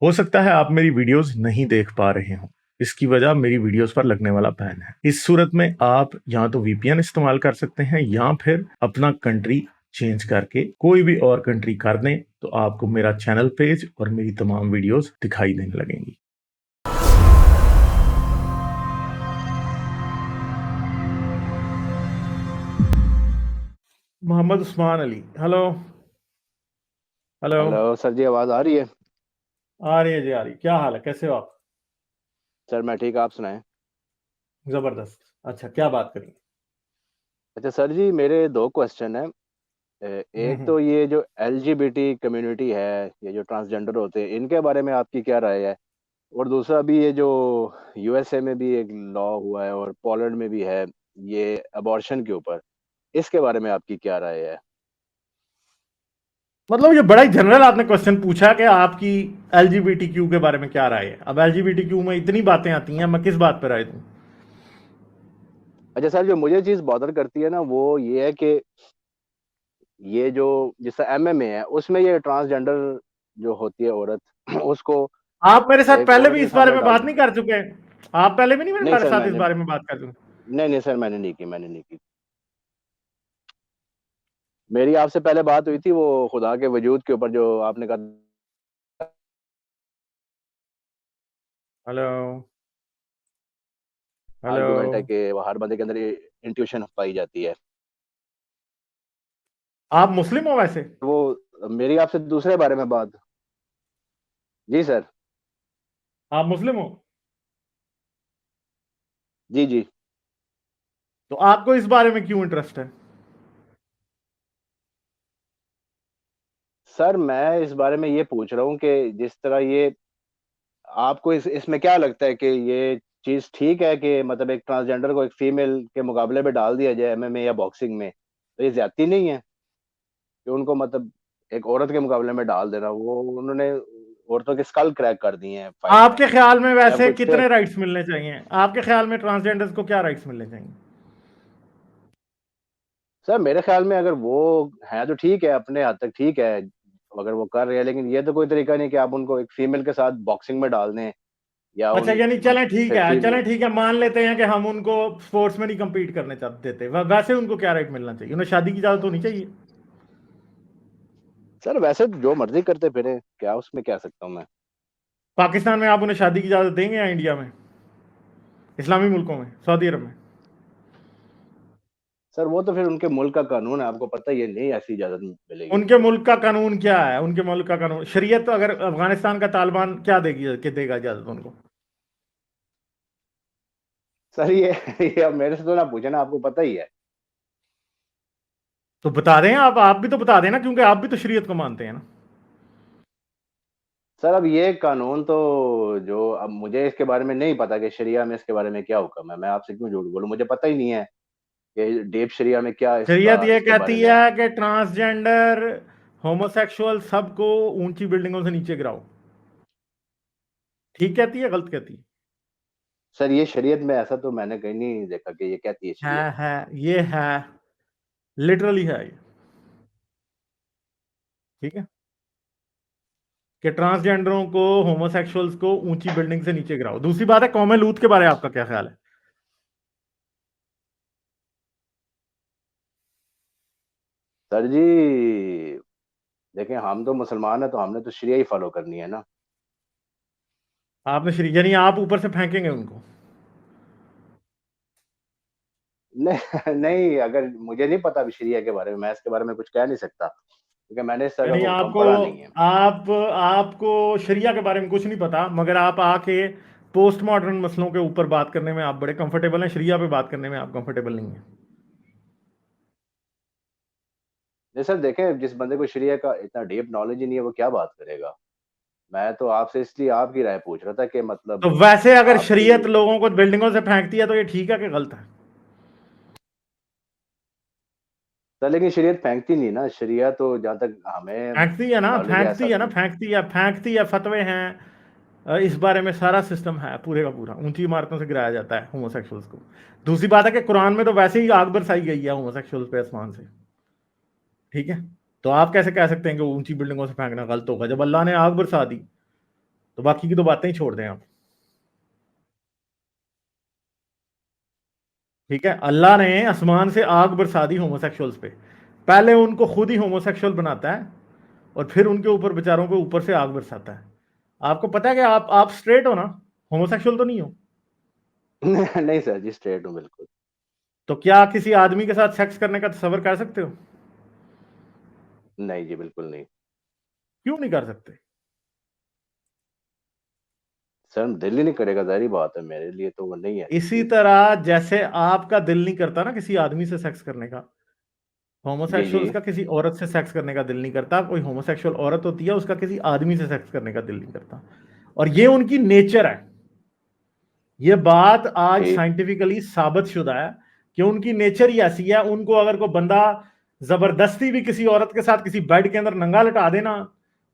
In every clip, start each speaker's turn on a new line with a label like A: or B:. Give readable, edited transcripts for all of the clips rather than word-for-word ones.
A: हो सकता है आप मेरी वीडियोस नहीं देख पा रहे हो। इसकी वजह मेरी वीडियोस पर लगने वाला बैन है। इस सूरत में आप या तो वीपीएन इस्तेमाल कर सकते हैं या फिर अपना कंट्री चेंज करके कोई भी और कंट्री कर दें, तो आपको मेरा चैनल पेज और मेरी तमाम वीडियोस दिखाई देने लगेंगी। Mohammad Usman Ali, hello. Hello.
B: Hello sir ji, आवाज़ आ रही है?
A: आ रही है जी, आ रही। क्या हाल है, कैसे हो आप?
B: सर मैं ठीक, आप सुनाएं।
A: जबरदस्त। अच्छा, क्या बात करेंगे?
B: अच्छा सर जी, मेरे दो क्वेश्चन हैं। एक
A: हम्म।
B: तो ये जो एलजीबीटी कम्युनिटी है, ये जो ट्रांसजेंडर होते हैं, इनके बारे में आपकी क्या राय है? और दूसरा भी, ये जो यूएसए में भी एक लॉ हुआ है और पोलैंड में भी है, ये अबॉर्शन के ऊपर, इसके बारे में आपकी क्या राय है?
A: मतलब ये बड़ा ही जनरल आपने क्वेश्चन पूछा कि आपकी एलजीबीटी क्यू के बारे में क्या राय है। अब एलजीबीटी क्यू में इतनी बातें आती हैं, मैं किस बात पर राय दूं?
B: अच्छा सर, जो मुझे चीज़ बॉदर करती है ना, वो ये है कि ये जो जैसे एमएमए है, उसमें ये ट्रांसजेंडर जो होती है औरत उसको
A: आप मेरे साथ
B: एक
A: पहले
B: औरत
A: भी
B: के
A: इस बारे
B: सामने
A: में
B: डाल।
A: बात नहीं कर चुके? आप पहले भी नहीं
B: नहीं
A: मेरे
B: सर,
A: साथ इस
B: मैंने
A: बारे में बात कर चुके?
B: नहीं सर, मैंने नहीं की। मेरी आपसे पहले बात हुई थी, वो खुदा के वजूद के ऊपर, जो आपने कहा
A: हेलो। हेलो।
B: आर्गुमेंट है कि वो हर बंदे के अंदर ये इंट्यूशन पाई जाती है।
A: आप मुस्लिम हो वैसे?
B: वो मेरी आपसे दूसरे बारे में बात। जी सर।
A: आप मुस्लिम हो?
B: जी जी।
A: तो आपको इस बारे में क्यों इंटरेस्ट है?
B: सर मैं इस बारे में ये पूछ रहा हूँ कि जिस तरह ये, आपको इसमें क्या लगता है कि ये चीज़ ठीक है कि मतलब एक ट्रांसजेंडर को एक फीमेल के मुकाबले में डाल दिया जाए एमएमए या बॉक्सिंग में, तो ये ज्यादती नहीं है कि उनको मतलब एक औरत के मुकाबले में डाल देना? वो उन्होंने औरतों के स्कल क्रैक कर दिए हैं फाइट में,
A: आपके ख्याल में
B: या
A: वैसे
B: कुछ।
A: कितने राइट्स मिलने चाहिए? आपके ख्याल में ट्रांसजेंडर्स को क्या राइट्स मिलने चाहिए?
B: सर मेरे ख्याल में अगर वो है तो ठीक है, अपने हद तक ठीक है अगर वो कर रहे हैं, लेकिन ये तो कोई तरीका नहीं कि आप उनको एक फीमेल के साथ बॉक्सिंग में डाल दें या
A: अच्छा, यानी चलें ठीक
B: फिर
A: है,
B: फीमेल।
A: चलें ठीक है, मान लेते हैं कि हम उनको स्पोर्ट्स में नहीं compete करने देते, वैसे उनको क्या राइट मिलना चाहिए? उन्हें शादी की इजाजत होनी चाहिए?
B: सर वैसे जो मर्जी करते फिरे, क्या उसमें कह सकता हूँ मैं।
A: पाकिस्तान में आप उन्हें शादी की इजाजत देंगे या इंडिया में, इस्लामी मुल्कों में, सऊदी अरब में?
B: सर वो तो फिर उनके मुल्क का कानून है, आपको पता ही है, नहीं ऐसी इजाजत मिलेगी
A: उनके
B: उनको।
A: मुल्क का कानून क्या है? उनके मुल्क का कानून शरीयत, तो अगर अफगानिस्तान का तालिबान क्या देगी कि देगा इजाजत उनको?
B: सर ये अब मेरे से तो ना पूछे ना, आपको पता ही है।
A: तो बता दें, आप भी तो बता देना, क्योंकि आप भी तो शरीयत को मानते हैं ना।
B: सर अब ये कानून तो, जो अब मुझे इसके बारे में नहीं पता कि शरिया में इसके बारे में क्या हुक्म है, मैं आपसे क्यों झूठ बोलूं, मुझे पता ही नहीं है कि डीप शरिया में क्या
A: शरीयत
B: इसका
A: ये
B: इसके बारे
A: कहती
B: में।
A: है कि ट्रांसजेंडर, होमोसेक्सुअल सबको ऊंची बिल्डिंगों से नीचे गिराओ। ठीक कहती है, गलत कहती है?
B: सर ये शरीयत में ऐसा तो मैंने कहीं नहीं देखा कि ये कहती है शरियत।
A: है, ये है, लिटरली है ये। ठीक है, कि ट्रांसजेंडरों को, होमोसेक्सुअल्स को ऊंची बिल्डिंग से नीचे गिराओ। दूसरी बात है, कौमे लूत के बारे में आपका क्या ख्याल है?
B: सर जी देखें, हम तो मुसलमान है तो हमने तो शरिया ही फॉलो करनी है ना।
A: आपने शरीय यानी आप ऊपर से फेंकेंगे उनको?
B: नहीं नहीं, अगर मुझे नहीं पता अभी शरिया के बारे में, मैं इसके बारे में कुछ कह नहीं सकता क्योंकि मैंने इस तरह का
A: यानी
B: कोई हुक्म
A: आपको,
B: पढ़ा नहीं है।
A: आपको शरिया के बारे में कुछ नहीं पता, मगर आप आके पोस्ट मॉडर्न मसलों के ऊपर बात करने में आप बड़े कंफर्टेबल हैं, शरिया पे बात करने में आप कंफर्टेबल नहीं है?
B: नहीं सर, देखें जिस बंदे को शरिया का इतना डीप नॉलेज ही नहीं है, वो क्या बात करेगा। मैं तो आपसे इसलिए आपकी राय पूछ रहा था कि
A: तो
B: मतलब
A: वैसे अगर
B: आपकी।
A: शरीयत लोगों को बिल्डिंगों से फेंकती है, तो ये ठीक है कि गलत है?
B: सर लेकिन शरीयत फेंकती नहीं ना, शरिया तो जहाँ तक हमें
A: फेंकती है ना,
B: नॉलेज है
A: फेंकती
B: ऐसा
A: है ना,
B: तो।
A: फेंकती है, फतवे हैं। इस बारे में सारा सिस्टम है, पूरे का पूरा ऊंची इमारतों से गिराया जाता है होमोसेक्सुअल्स को। दूसरी बात है कि कुरान में तो वैसे ही आग बरसाई गई है होमोसेक्सुअल्स पे आसमान से। ठीक है, तो आप कैसे कह सकते हैं कि ऊंची बिल्डिंगों से फेंकना गलत होगा? जब अल्लाह ने आग बरसा दी, तो बाकी की तो बातें ही छोड़ दें आप। ठीक है, अल्लाह ने आसमान से आग बरसा दी होमोसेक्सुअल्स पे, पहले उनको खुद ही होमोसेक्सुअल बनाता है और फिर उनके ऊपर बेचारों को ऊपर से आग बरसाता है। आपको पता है कि आप स्ट्रेट हो ना, होमोसेक्सुअल तो नहीं हो?
B: नहीं सर जी, स्ट्रेट हूँ बिल्कुल।
A: तो क्या किसी आदमी के साथ सेक्स करने का तस्वर कर सकते हो?
B: नहीं जी, बिल्कुल नहीं।
A: क्यों नहीं कर सकते?
B: सर दिल ही नहीं करेगा, जाहिर बात है, मेरे लिए तो वो नहीं है
A: इसी
B: चीज।
A: तरह जैसे आपका दिल नहीं करता ना किसी आदमी से सेक्स करने का,
B: जी जी।
A: होमोसेक्सुअल्स का किसी औरत से सेक्स करने का दिल नहीं करता। कोई होमोसेक्सुअल औरत होती है, उसका किसी आदमी से सेक्स करने का दिल नहीं करता, और ये उनकी नेचर है। ये बात आज
B: ठीक।
A: साइंटिफिकली साबित शुदा है कि उनकी नेचर ही ऐसी है। उनको अगर कोई बंदा जबरदस्ती भी किसी औरत के साथ किसी बेड के अंदर नंगा लटा देना,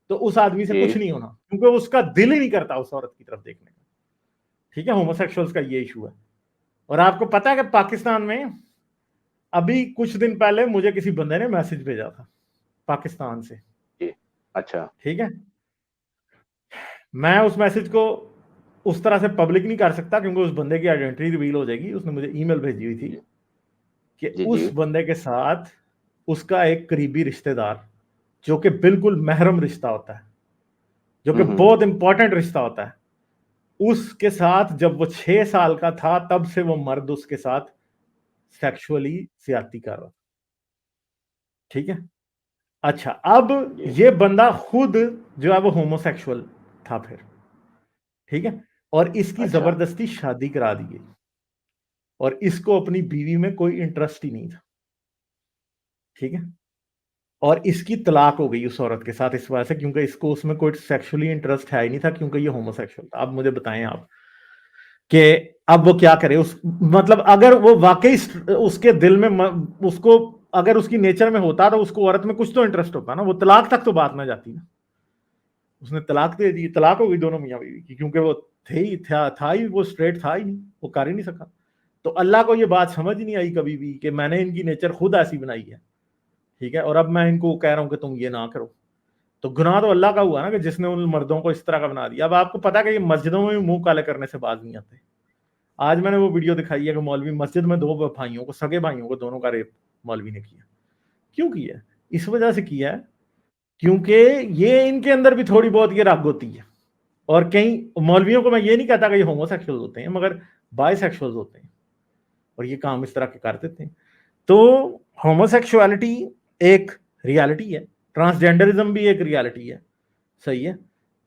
A: तो उस आदमी से कुछ
B: जी
A: नहीं होना, क्योंकि उसका दिल ही नहीं करता उस औरत की तरफ देखने का। ठीक है, होमोसेक्सुअल्स का ये इशू है। और आपको पता है कि पाकिस्तान में अभी कुछ दिन पहले मुझे किसी बंदे ने मैसेज भेजा था पाकिस्तान से।
B: जी। अच्छा।
A: ठीक है, मैं उस मैसेज को उस तरह से पब्लिक नहीं कर सकता क्योंकि उस बंदे की आइडेंटिटी रिवील हो जाएगी। उसने मुझे ईमेल भेजी हुई थी
B: जी
A: कि
B: जी। जी।
A: उस बंदे के साथ उसका एक करीबी रिश्तेदार, जो कि बिल्कुल महरम रिश्ता होता है, जो कि
B: हम्म।
A: बहुत इंपॉर्टेंट रिश्ता होता है, उसके साथ जब वो 6 साल का था तब से वो मर्द उसके साथ सेक्सुअली ज्यादती कर रहा। ठीक है, अच्छा, अब
B: जी।
A: ये बंदा खुद जो है वो होमोसेक्सुअल था फिर। ठीक है, और इसकी
B: अच्छा।
A: जबरदस्ती शादी करा दी गई, और इसको अपनी बीवी में कोई इंटरेस्ट ही नहीं था। ठीक है, और इसकी तलाक हो गई उस औरत के साथ इस वजह से, क्योंकि इसको उसमें कोई सेक्सुअली इंटरेस्ट है ही नहीं था, क्योंकि ये होमोसेक्सुअल था। अब मुझे बताएं आप कि अब वो क्या करे। उस मतलब अगर वो वाकई उसके दिल में उसको अगर उसकी नेचर में होता तो उसको औरत में कुछ तो इंटरेस्ट होता ना, वो तलाक तक तो बात ना जाती ना। उसने तलाक दे दी, तलाक हो गई दोनों मियाँ बीवी की, क्योंकि वो था ही, वो स्ट्रेट था ही नहीं, वो कर ही नहीं सका। तो अल्लाह को ये बात समझ ही नहीं आई कभी भी कि मैंने इनकी नेचर खुद ऐसी बनाई है। ठीक है, और अब मैं इनको कह रहा हूं कि तुम ये ना करो। तो गुनाह तो अल्लाह का हुआ ना कि जिसने उन मर्दों को इस तरह का बना दिया। अब आपको पता है कि ये मस्जिदों में भी मुंह काले करने से बाज नहीं आते। आज मैंने वो वीडियो दिखाई है कि मौलवी मस्जिद में दो भाइयों को, सगे भाइयों को, दोनों का रेप मौलवी ने किया। क्यों किया? इस वजह से किया है क्योंकि ये इनके अंदर भी थोड़ी बहुत ये राग होती है। और कई मौलवियों को मैं ये नहीं कहता कि ये होमोसेक्सुअल होते हैं, मगर बायसेक्सुअल होते हैं और ये काम इस तरह के कर देते हैं। तो होमोसेक्सुअलिटी एक रियलिटी है, ट्रांसजेंडरिज्म भी एक रियलिटी है। सही है,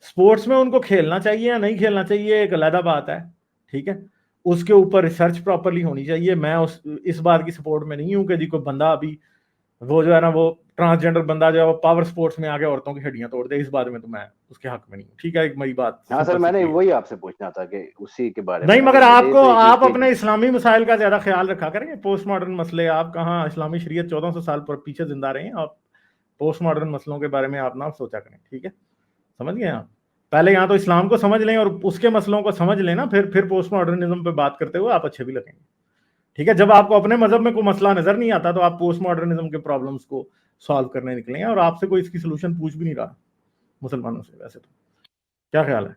A: स्पोर्ट्स में उनको खेलना चाहिए या नहीं खेलना चाहिए एक अलग बात है। ठीक है, उसके ऊपर रिसर्च प्रॉपरली होनी चाहिए। मैं इस बात की सपोर्ट में नहीं हूं कि जी कोई बंदा अभी वो जो है ना, वो ट्रांसजेंडर बंदा जो है वो पावर स्पोर्ट्स में आके औरतों की हड्डियां तोड़ दे, इस बात में तो मैं उसके हक में नहीं हूँ। ठीक है, एक मेरी बात
B: हाँ सर,
A: सिंपल सी
B: मैंने
A: क्लियर।
B: वही आपसे पूछना था कि उसी के बारे
A: नहीं,
B: में अगर
A: मगर
B: मुझे
A: आपको
B: तो ये
A: आप
B: चीज।
A: अपने इस्लामी मसाइल का ज्यादा ख्याल रखा करेंगे। पोस्ट मॉडर्न मसले, आप कहाँ इस्लामी शरीयत 1400 साल पर पीछे जिंदा रहे हैं। आप पोस्ट मॉडर्न मसलों के बारे में आप ना सोचा करें। ठीक है, समझ गए आप? पहले यहाँ तो इस्लाम को समझ लें और उसके मसलों को समझ लेना, फिर पोस्ट मॉडर्निज्म पे बात करते हुए आप अच्छे भी लगेंगे। ठीक है, जब आपको अपने मजहब में कोई मसला नजर नहीं आता तो आप पोस्ट मॉडर्निज्म के प्रॉब्लम्स को सॉल्व करने निकले हैं, और आपसे कोई इसकी सोल्यूशन पूछ भी नहीं रहा मुसलमानों से। वैसे तो क्या ख्याल है?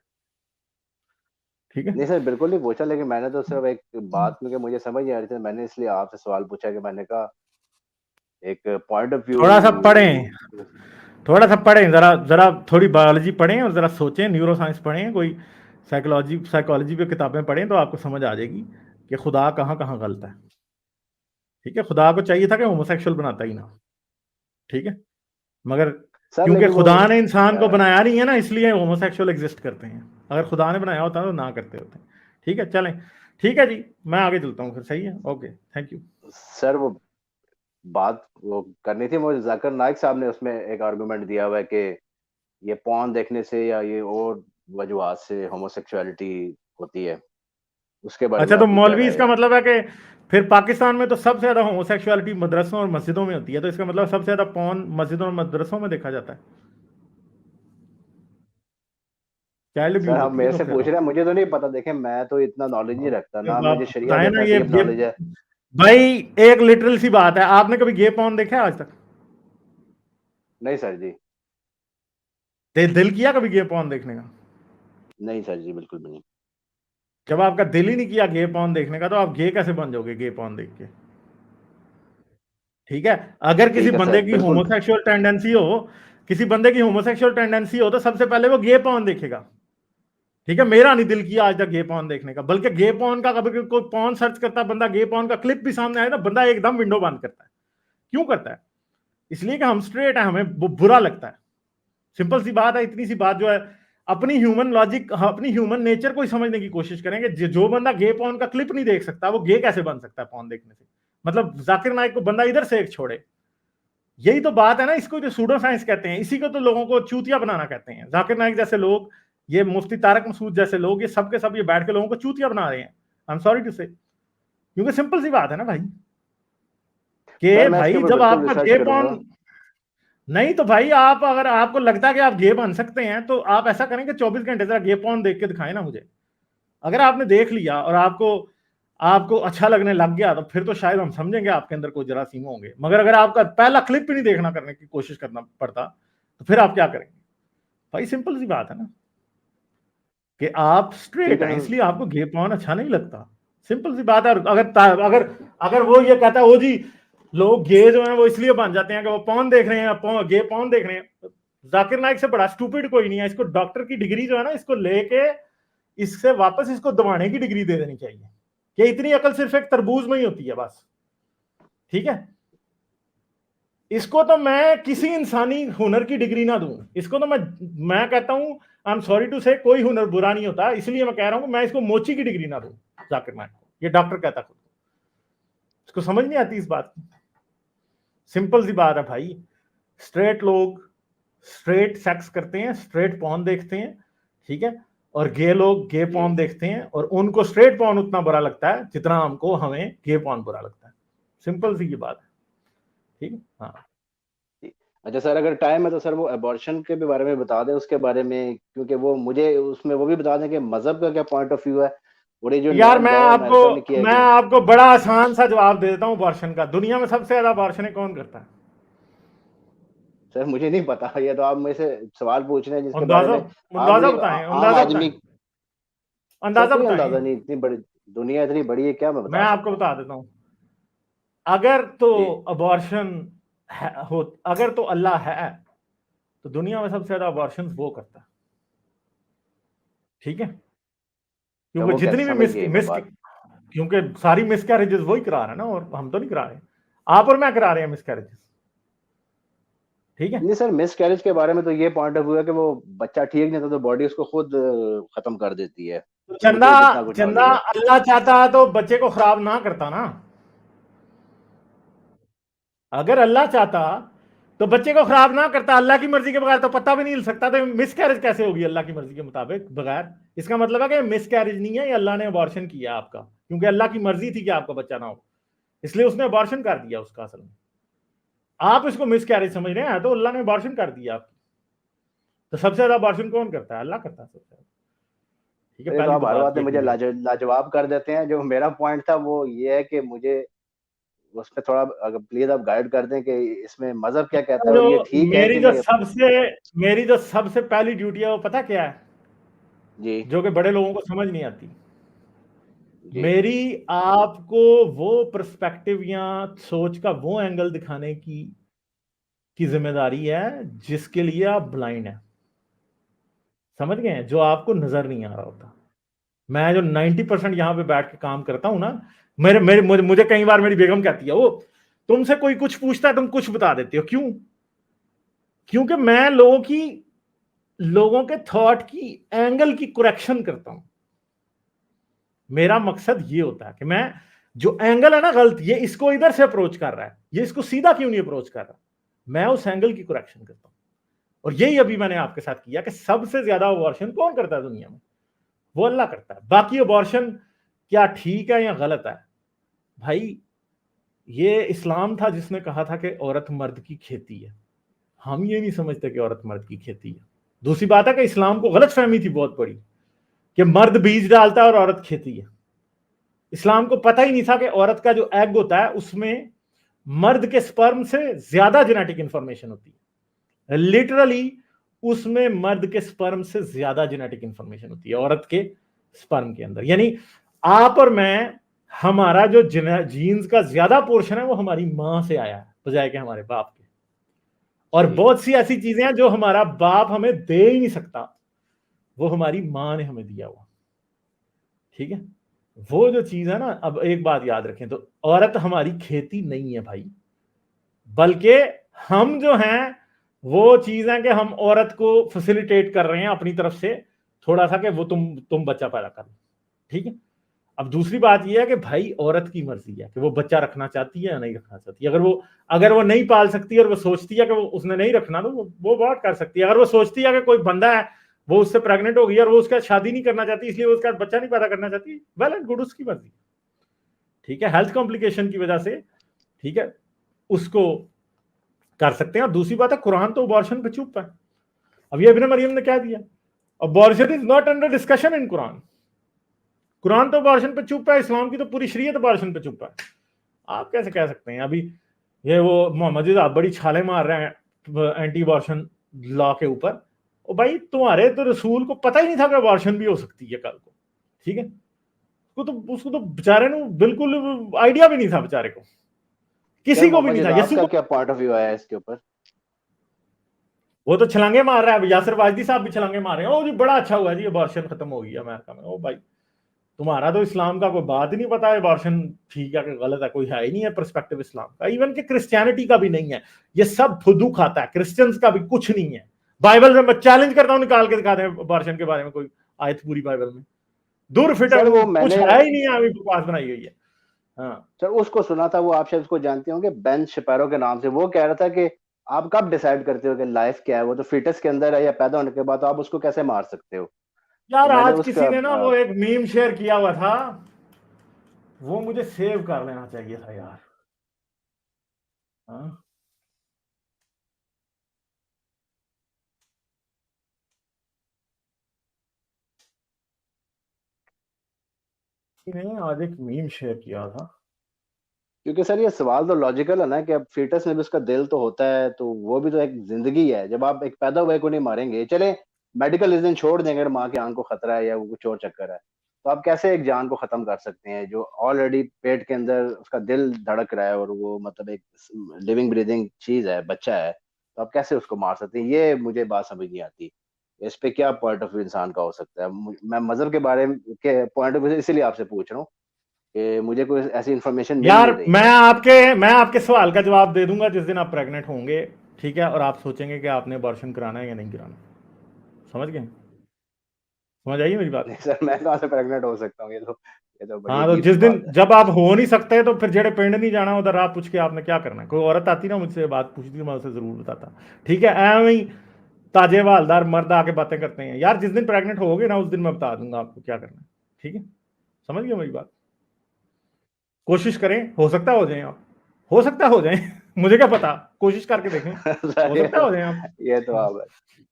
A: ठीक है,
B: नहीं सर, बिल्कुल नहीं पूछा, लेकिन मैंने तो सिर्फ एक बात में कि मुझे समझ नहीं आ रही थी, मैंने इसलिए आपसे सवाल पूछा कि मैंने कहा एक पॉइंट ऑफ व्यू।
A: थोड़ा सा पढ़ें, थोड़ा सा पढ़ें, जरा जरा थोड़ी बायोलॉजी पढ़ें और जरा सोचें, न्यूरो साइंस पढ़ें, कोई साइकोलॉजी पे किताबें पढ़ें तो आपको समझ आ जाएगी कि खुदा कहाँ कहाँ गलत है। ठीक है, खुदा को चाहिए था कि होमोसेक्सुअल बनाता ही ना। ठीक है, मगर
B: सर
A: क्योंकि
B: लेकिन वो
A: खुदा ने इंसान को बनाया नहीं है ना, इसलिए होमोसेक्सुअल एग्जिस्ट करते हैं। अगर खुदा ने बनाया होता तो ना करते होते। ठीक है, चलें। ठीक है जी, मैं आगे चलता हूँ फिर। सही है, ओके, थैंक यू।
B: सर वो बात वो करनी थी मुझे, जाकिर नाइक साहब ने उसमें एक आर्गुमेंट दिया हुआ है कि ये पॉर्न देखने से या ये और वजूहात से होमोसेक्सुअलिटी होती है। उसके बारे
A: अच्छा,
B: में
A: तो
B: आपकी क्या
A: मौलवी,
B: राय
A: इसका
B: है?
A: मतलब है कि फिर पाकिस्तान में तो सबसे ज्यादा होमोसेक्सुअलिटी मदरसों और मस्जिदों में होती है, तो इसका मतलब सबसे ज्यादा पॉर्न मस्जिदों और मदरसों में देखा जाता है, चाइल्ड
B: सर
A: अब्यूज
B: हम
A: होती है
B: मेरे से
A: सबसे
B: पूछ
A: ज्यादा।
B: रहे हैं, मुझे तो नहीं पता, देखें मैं तो इतना नॉलेज नहीं रखता ना,
A: अब
B: मुझे
A: आप
B: शरिया
A: बताएं ना,
B: जितना
A: ये
B: डीप
A: ये
B: नॉलेज है।
A: भाई, एक लिटरल सी बात है, आपने कभी गे पॉर्न देखा है आज तक?
B: नहीं सर जी।
A: दिल किया कभी गे पॉर्न देखने का?
B: नहीं सर जी, बिल्कुल भी नहीं।
A: जब आपका दिल ही नहीं किया गे पॉन देखने का, तो आप गे कैसे बन जाओगे गे पॉन देख के? ठीक है, अगर किसी
B: ठीक है
A: बंदे
B: सर,
A: की
B: बिल्कुल।
A: होमोसेक्सुअल टेंडेंसी हो, किसी बंदे की होमोसेक्सुअल टेंडेंसी हो, तो सबसे पहले वो गे पॉन देखेगा। ठीक है, मेरा नहीं दिल किया आज तक गे पॉन देखने का, बल्कि गे पॉन का कभी कोई पॉन सर्च करता है बंदा, गे पॉन का क्लिप भी सामने आए ना, बंदा एकदम विंडो बंद करता है। क्यों करता है? इसलिए कि हम स्ट्रेट है, हमें बुरा लगता है। सिंपल सी बात है, इतनी सी बात जो है, अपनी ह्यूमन लॉजिक, अपनी ह्यूमन नेचर को ही समझने की कोशिश करेंगे। जो बंदा गे पॉन का क्लिप नहीं देख सकता, वो गे कैसे बन सकता है पॉन देखने से? मतलब जाकिर नाइक को बंदा इधर से एक छोड़े, यही तो बात है ना। इसको जो सूडो साइंस कहते हैं, इसी को तो लोगों को चूतिया बनाना कहते हैं। जाकिर नाइक जैसे लोग, ये मुफ्ती तारक मसूद जैसे लोग, ये सब के सब ये बैठ के लोगों को चूतिया बना रहे हैं। आई एम सॉरी टू से, क्योंकि सिंपल सी बात है ना भाई,
B: सर
A: कि
B: मैं इसके
A: भाई
B: ऊपर
A: जब
B: बिल्कुल
A: आपका
B: रिसर्च
A: गे
B: करूंगा।
A: पॉन नहीं, तो भाई आप, अगर आपको लगता है कि आप गे बन सकते हैं, तो आप ऐसा करें कि 24 घंटे जरा गे पॉन देख के दिखाएं ना मुझे। अगर आपने देख लिया और आपको आपको अच्छा लगने लग गया, तो फिर तो शायद हम समझेंगे आपके अंदर कोई जरासीम होंगे। मगर अगर आपका पहला क्लिप भी नहीं देखना, करने की कोशिश करना पड़ता, तो फिर आप क्या करेंगे? भाई सिंपल सी बात है ना, कि आप
B: ठीक
A: स्ट्रेट
B: है
A: हैं,
B: सर।
A: इसलिए आपको गे पॉन अच्छा नहीं लगता। सिंपल सी बात है। और अगर अगर वो ये कहता है, वो जी लोग गे जो हैं वो इसलिए बन जाते हैं कि वो पॉन देख रहे हैं, गे पॉन देख रहे हैं। जाकिर नाइक से बड़ा स्टूपिड कोई नहीं है। इसको डॉक्टर की डिग्री जो है ना, इसको लेके इससे वापस इसको दबाने की डिग्री दे देनी चाहिए, कि इतनी अकल सिर्फ एक तरबूज में ही होती है बस। ठीक है, इसको तो मैं किसी इंसानी हुनर की डिग्री ना दूं, इसको तो मैं कहता हूं, आई एम सॉरी टू से, कोई हुनर बुरा नहीं होता, इसलिए मैं कह रहा हूं मैं इसको मोची की डिग्री ना दूं जाकिर नाइक को। ये डॉक्टर कहता खुद, इसको समझ नहीं आती इस बात की। सिंपल सी बात है भाई, स्ट्रेट लोग स्ट्रेट सेक्स करते हैं, स्ट्रेट पॉन देखते हैं। ठीक है, और गे लोग गे पॉन देखते हैं, और उनको स्ट्रेट पॉन उतना बुरा लगता है जितना हमको हमें गे पॉन बुरा लगता है। सिंपल सी की बात है। ठीक है, हाँ।
B: अच्छा सर, अगर टाइम है तो सर वो अबॉर्शन के भी बारे में बता दें, उसके बारे में, क्योंकि वो मुझे उसमें वो भी बता दें कि मजहब का क्या पॉइंट ऑफ व्यू है, और ये जो
A: यार
B: नया लॉ अमेरिका में किया
A: मैं
B: गया।
A: आपको बड़ा आसान सा जवाब दे देता हूँ अबॉर्शन का। दुनिया में सबसे ज्यादा अबॉर्शन कौन करता है?
B: सर मुझे नहीं पता, ये तो आप मेरे से सवाल पूछ रहे हैं जिसके बारे
A: अंदाजा,
B: में आप
A: अंदाजा
B: मुझे
A: बताएं,
B: आम
A: अंदाजा बताएं,
B: आदमी। सर
A: अंदाजा
B: कोई
A: बताएं।
B: अंदाजा नहीं, इतनी बड़ी दुनिया इतनी बड़ी है, क्या मैं
A: मैं
B: बता
A: आपको
B: सकता हूँ।
A: बता देता हूँ। अगर तो
B: जी।
A: अबॉर्शन हो, अगर तो अल्लाह है, तो दुनिया में सबसे ज्यादा अबॉर्शन वो करता है। ठीक है,
B: तो
A: क्योंकि
B: वो कैसे
A: जितनी भी
B: समझ गई मैं बात।
A: क्योंकि सारी मिसकैरेजेस वही करा रहे हैं ना, और हम तो नहीं करा रहे। आप और मैं करा रहे हैं मिसकैरेजेस। ठीक है,
B: नहीं सर, मिस कैरेज के बारे में तो ये पॉइंट ऑफ व्यू है कि वो बच्चा ठीक नहीं था तो बॉडी उसको खुद खत्म कर देती है।
A: तो चंदा,
B: मुझे जितना कुछ
A: चंदा
B: नॉलेज है।
A: अल्लाह चाहता तो बच्चे को खराब ना करता ना। अगर अल्लाह चाहता तो बच्चे को खराब ना करता। अल्लाह की मर्जी के बगैर तो पता भी नहीं हिल सकता, तो मिस कैरेज कैसे होगी अल्लाह की मर्जी के मुताबिक बगैर? इसका मतलब है कि मिस कैरेज नहीं है, ये अल्लाह ने अबॉर्शन किया आपका, क्योंकि अल्लाह की मर्जी थी कि आपका बच्चा ना हो, इसलिए उसने अबॉर्शन कर दिया उसका। असल में आप इसको मिस कैरेज समझ रहे हैं, तो अल्लाह ने अबॉर्शन कर दिया आपकी। तो सबसे ज्यादा अबॉर्शन कौन करता है? अल्लाह करता है सबसे ज्यादा। ठीक है,
B: ये तो
A: पहली
B: आप
A: तो
B: हर
A: बात
B: बात में
A: ये
B: मुझे
A: क्लियर।
B: लाजवाब कर देते हैं। जो मेरा पॉइंट था वो ये है कि मुझे उसमें थोड़ा, अगर प्लीज आप गाइड कर दें कि इसमें मजहब क्या कहता है
A: जो
B: और ये ठीक है
A: मेरी
B: कि
A: जो
B: नहीं।
A: सबसे मेरी जो सबसे पहली ड्यूटी है, वो पता क्या है?
B: जी।
A: जो कि बड़े लोगों को समझ नहीं आती।
B: जी।
A: मेरी आपको वो पर्सपेक्टिव या सोच का वो एंगल दिखाने की जिम्मेदारी है जिसके लिए आप ब्लाइंड हैं। समझ गए हैं? जो आपको नजर नहीं आ रहा होता। मैं जो 90% यहां पे बैठ के काम करता हूं ना, मेरे मेरे मुझे कई बार मेरी बेगम कहती है, वो तुमसे कोई कुछ पूछता है तुम कुछ बता देते हो, क्यों? क्योंकि मैं लोगों के थॉट की एंगल की करेक्शन करता हूं। मेरा मकसद ये होता है कि मैं, जो एंगल है ना गलत, ये इसको इधर से अप्रोच कर रहा है, ये इसको सीधा क्यों नहीं अप्रोच कर रहा, मैं उस एंगल की करेक्शन करता हूं। और यही अभी मैंने आपके साथ किया कि सबसे ज्यादा अबॉर्शन कौन करता है दुनिया में? वो अल्लाह करता है। बाकी अबॉर्शन क्या ठीक है या गलत है भाई, ये इस्लाम था जिसने कहा था कि औरत मर्द की खेती है। हम ये नहीं समझते कि औरत मर्द की खेती है। दूसरी बात है कि इस्लाम को गलत फहमी थी बहुत बड़ी, कि मर्द बीज डालता है और औरत खेती है। इस्लाम को पता ही नहीं था कि औरत का जो एग होता है उसमें मर्द के स्पर्म से ज्यादा जेनेटिक इंफॉर्मेशन होती है। लिटरली उसमें मर्द के स्पर्म से ज्यादा जेनेटिक इंफॉर्मेशन होती है औरत के स्पर्म के अंदर। यानी आप और मैं, हमारा जो जीन्स का ज्यादा पोर्शन है वो हमारी मां से आया है बजाय के हमारे बाप के। और बहुत सी ऐसी चीजें हैं जो हमारा बाप हमें दे ही नहीं सकता, वो हमारी मां ने हमें दिया हुआ। ठीक है, वो जो चीज है ना, अब एक बात याद रखें, तो औरत हमारी खेती नहीं है भाई, बल्कि हम जो हैं वो चीज है कि हम औरत को फैसिलिटेट कर रहे हैं अपनी तरफ से थोड़ा सा कि वो तुम बच्चा पैदा कर लो। ठीक है, अब दूसरी बात यह है कि भाई औरत की मर्जी है कि वो बच्चा रखना चाहती है या नहीं रखना चाहती है। अगर वो नहीं पाल सकती और वो सोचती है कि वो उसने नहीं रखना, तो वो बात कर सकती है। अगर वो सोचती है कि कोई बंदा है, वो उससे प्रेग्नेंट हो गई और वो उसके साथ शादी नहीं करना चाहती, इसलिए वो उसके साथ बच्चा नहीं पैदा करना चाहती, वेल एंड गुड, उसकी मर्जी। ठीक है, हेल्थ कॉम्प्लिकेशन की वजह से, ठीक है, उसको कर सकते हैं। और दूसरी बात है, कुरान तो अबॉर्शन पे चुप है। अब ये इब्न मरियम ने क्या दिया, abortion is not under discussion in Quran. Quran तो अबॉर्शन पे चुप है, इस्लाम की तो पूरी शरीयत अबॉर्शन पे चुप है। आप कैसे कह सकते हैं? अभी ये वो मोहम्मद इज़ाद बड़ी छाले मार रहे हैं एंटी अबॉर्शन लॉ के ऊपर। ओ भाई, तुम्हारे तो रसूल को पता ही नहीं था कि अबॉर्शन भी हो सकती है कल को। ठीक है, उसको तो बेचारे ने बिल्कुल आइडिया भी नहीं था, बेचारे को, किसी को भी नहीं था। यसु
B: का
A: को
B: क्या पॉइंट ऑफ व्यू आया इसके ऊपर?
A: वो तो छलांगे मार रहा है, यासिर वाजदी साहब भी छलांगे मार रहे हैं। ओ जी बड़ा अच्छा हुआ जी, अबॉर्शन खत्म हो गई अमेरिका में। ओ भाई, तुम्हारा तो इस्लाम का कोई बात ही नहीं पता है, अबॉर्शन ठीक है कि गलत है, कोई है ही नहीं है पर्सपेक्टिव इस्लाम का, इवन कि क्रिश्चियनिटी का भी नहीं है। ये सब फुदू खाता है, क्रिश्चियंस का भी कुछ नहीं है। बाइबल में मैं चैलेंज करता हूं, निकाल के दिखा दें अबॉर्शन के बारे में कोई आयत पूरी बाइबल में। दूर फिट
B: सर वो
A: कुछ
B: मैंने
A: है ही नहीं है, अभी बकवास बनाई गई है। हाँ,
B: सर उसको सुना था, वो आप शायद उसको जानते होंगे, बेन शपैरो के नाम से। वो कह रहा था कि आप कब डिसाइड करते हो कि लाइफ क्या है, वो तो फीटस के अंदर है या पैदा होने के बाद, तो आप उसको कैसे मार सकते हो? तो
A: यार
B: मैंने
A: आज किसी
B: उसका
A: ने ना वो एक मीम शेयर किया हुआ था, वो मुझे सेव कर लेना चाहिए था यार। हाँ, मैंने आज एक मीम शेयर किया था।
B: क्योंकि सर ये सवाल तो लॉजिकल है ना, कि अब फीटस में भी उसका दिल तो होता है, तो वो भी तो एक जिंदगी है। जब आप एक पैदा हुए को नहीं मारेंगे, चले मेडिकल रीजन छोड़ देंगे, अगर माँ की आंख को खतरा है या वो कुछ और चक्कर है, तो आप कैसे एक जान को खत्म कर सकते हैं जो ऑलरेडी पेट के अंदर उसका दिल धड़क रहा है, और वो मतलब एक लिविंग ब्रीदिंग चीज है, बच्चा है, तो आप कैसे उसको मार सकते हैं? ये मुझे बात समझ नहीं आती। इस पे क्या पॉइंट ऑफ व्यू इंसान का हो सकता है? मैं मजहब के बारे में के पॉइंट ऑफ व्यू से इसीलिए आपसे पूछ रहा हूँ कि मुझे कोई ऐसी इंफॉर्मेशन मिल
A: यार
B: नहीं रही
A: मैं आपके सवाल का जवाब दे दूंगा जिस दिन आप प्रेग्नेंट होंगे। ठीक है, और आप सोचेंगे कि आपने अबॉर्शन कराना है या नहीं कराना। समझ गए? समझ आई मेरी बात?
B: नहीं सर, मैं कहाँ से प्रेग्नेंट हो सकता हूँ? ये तो बड़ी
A: हाँ, तो
B: अजीब
A: जिस
B: सी
A: दिन
B: बात है।
A: जब आप हो नहीं सकते तो फिर जेड़े पिंड नहीं जाना, उधर आप पूछ के आपने क्या करना है। कोई औरत आती ना मुझसे बात पूछती तो मैं उसे जरूर बताता। ठीक है, एवं ही ताजे वालदार मर्द आके बातें करते हैं यार। जिस दिन प्रेग्नेंट होगे ना, उस दिन मैं बता दूंगा आपको क्या करना है। ठीक है, समझ गए मेरी बात? कोशिश करें, हो सकता हो जाए आप, हो सकता हो जाए मुझे क्या पता, कोशिश करके देखें,
B: सर
A: हो सकता हो जाए आप।
B: ये तो
A: हाँ,
B: आप,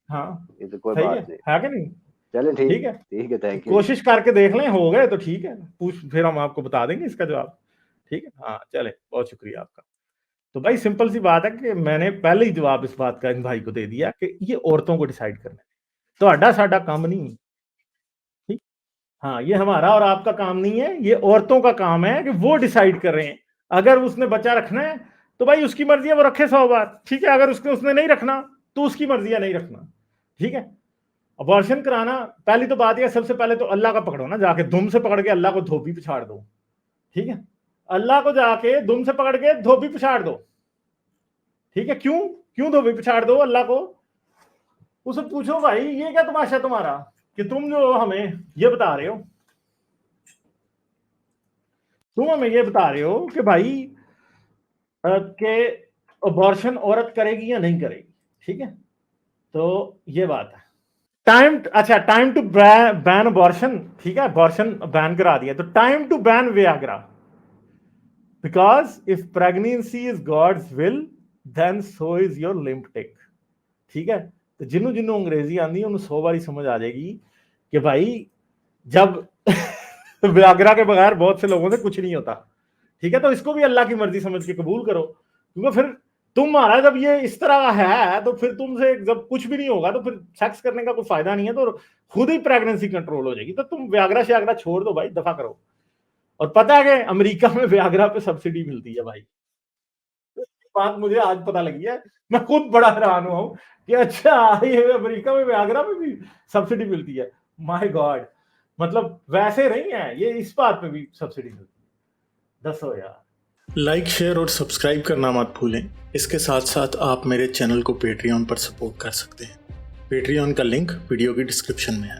A: हाँ,
B: ये तो कोई
A: सही
B: बात नहीं।
A: है कि नहीं?
B: चलें,
A: ठीक है,
B: ठीक है,
A: तो
B: थैंक यू जी।
A: कोशिश करके देख लें, हो गए तो ठीक है, पूछ फिर हम आपको बता देंगे इसका जवाब। ठीक है, हाँ चले, बहुत शुक्रिया आपका। तो भाई सिंपल सी बात है कि मैंने पहले ही जवाब इस बात का इन भाई को दे दिया कि ये औरतों को डिसाइड करना है, तो अड्डा साडा काम नहीं। ठीक, हाँ, ये हमारा और आपका काम नहीं है, ये औरतों का काम है कि वो डिसाइड कर रहे हैं। अगर उसने बच्चा रखना है तो भाई उसकी मर्जी है, वो रखे 100 बार। ठीक है, अगर उसने नहीं रखना तो उसकी मर्जी है नहीं रखना। ठीक है, अबॉर्शन कराना, पहली तो बात यह, सबसे पहले तो अल्लाह का पकड़ो ना, जाके दुम से पकड़ के अल्लाह को धोबी पिछाड़ दो। ठीक है, अल्लाह को जाके दुम से पकड़ के धोबी पिछाड़ दो। ठीक है, क्यों क्यों धोबी पिछाड़ दो अल्लाह को? उसे पूछो भाई ये क्या तमाशा तुम्हारा कि तुम जो हमें ये बता रहे हो, तुम हमें ये बता रहे हो कि भाई कि अबॉर्शन औरत करेगी या नहीं करेगी। ठीक है, तो ये बात है। Time to ban abortion. ठीक है, अबॉर्शन बैन करा दिया, तो time to ban viagra, because if pregnancy is God's will then so is your limp dick. ठीक है, तो जिन्हों जिन्हों अंग्रेजी आती है उन्हें 100 बारी समझ आ जाएगी कि भाई जब वियाग्रा के बगैर बहुत से लोगों से कुछ नहीं होता। ठीक है, तो इसको भी अल्लाह की मर्जी समझ के कबूल करो, क्योंकि फिर तुम्हारा जब ये इस तरह का है तो फिर तुमसे जब कुछ भी नहीं होगा तो फिर सेक्स करने का कोई फायदा नहीं है, तो खुद ही प्रेगनेंसी कंट्रोल हो जाएगी। तो तुम व्याग्रा श्याग्रा छोड़ दो भाई, दफा करो। और पता है कि अमेरिका में व्याग्रा पे सब्सिडी मिलती है भाई, बात मुझे आज पता लगी है। मैं खुद बड़ा हैरान हुआ हूँ कि अच्छा ये अमेरिका में व्याग्रा में भी सब्सिडी मिलती है। माय गॉड, मतलब वैसे नहीं है ये, इस बात पे भी सब्सिडी मिलती है। दसो यार। लाइक, शेयर और सब्सक्राइब करना मत भूलें। इसके साथ साथ आप मेरे चैनल को पेट्रियन पर सपोर्ट कर सकते हैं। पेट्रियन का लिंक वीडियो की डिस्क्रिप्शन में है।